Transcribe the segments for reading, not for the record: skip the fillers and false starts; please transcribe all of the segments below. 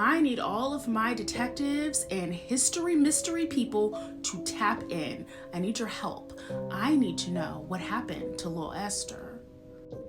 I need all of my detectives and history mystery people to tap in. I need your help. I need to know what happened to Lil Esther.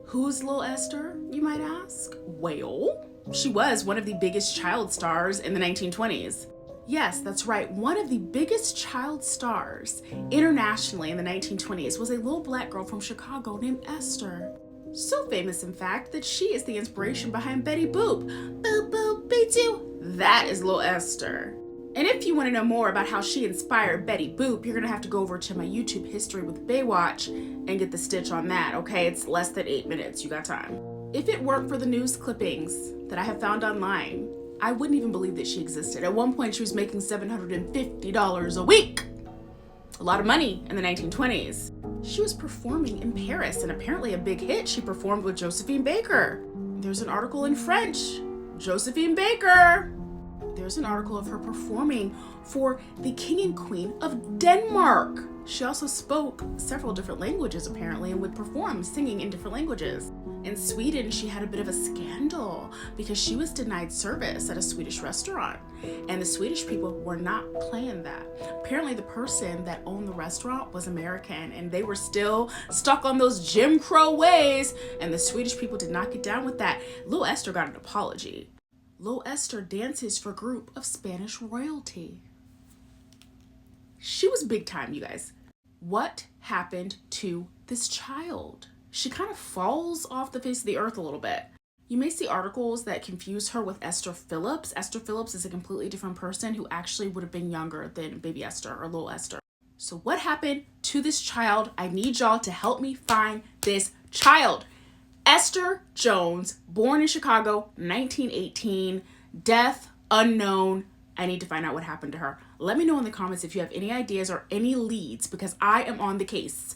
Who's Lil Esther, you might ask? Well, she was one of the biggest child stars in the 1920s. Yes, that's right. One of the biggest child stars internationally in the 1920s was a little black girl from Chicago named Esther. So famous, in fact, that she is the inspiration behind Betty Boop. Boop, boop, beats you. That is Lil Esther. And if you want to know more about how she inspired Betty Boop, you're going to have to go over to my YouTube History with Baywatch and get the stitch on that, okay? It's less than 8 minutes. You got time. If it weren't for the news clippings that I have found online, I wouldn't even believe that she existed. At one point, she was making $750 a week. A lot of money in the 1920s. She was performing in Paris, and apparently a big hit. She performed with Josephine Baker. There's an article in French. Josephine Baker. There's an article of her performing for the King and Queen of Denmark. She also spoke several different languages, apparently, and would perform singing in different languages. In Sweden, she had a bit of a scandal because she was denied service at a Swedish restaurant, and the Swedish people were not playing that. Apparently, the person that owned the restaurant was American, and they were still stuck on those Jim Crow ways, and the Swedish people did not get down with that. Lil Esther got an apology. Lil Esther dances for a group of Spanish royalty. She was big time, you guys. What happened to this child? She kind of falls off the face of the earth a little bit. You may see articles that confuse her with Esther Phillips. Esther Phillips is a completely different person who actually would have been younger than baby Esther or Lil Esther. So what happened to this child? I need y'all to help me find this child. Esther Jones, born in Chicago, 1918, death unknown. I need to find out what happened to her. Let me know in the comments if you have any ideas or any leads, because I am on the case.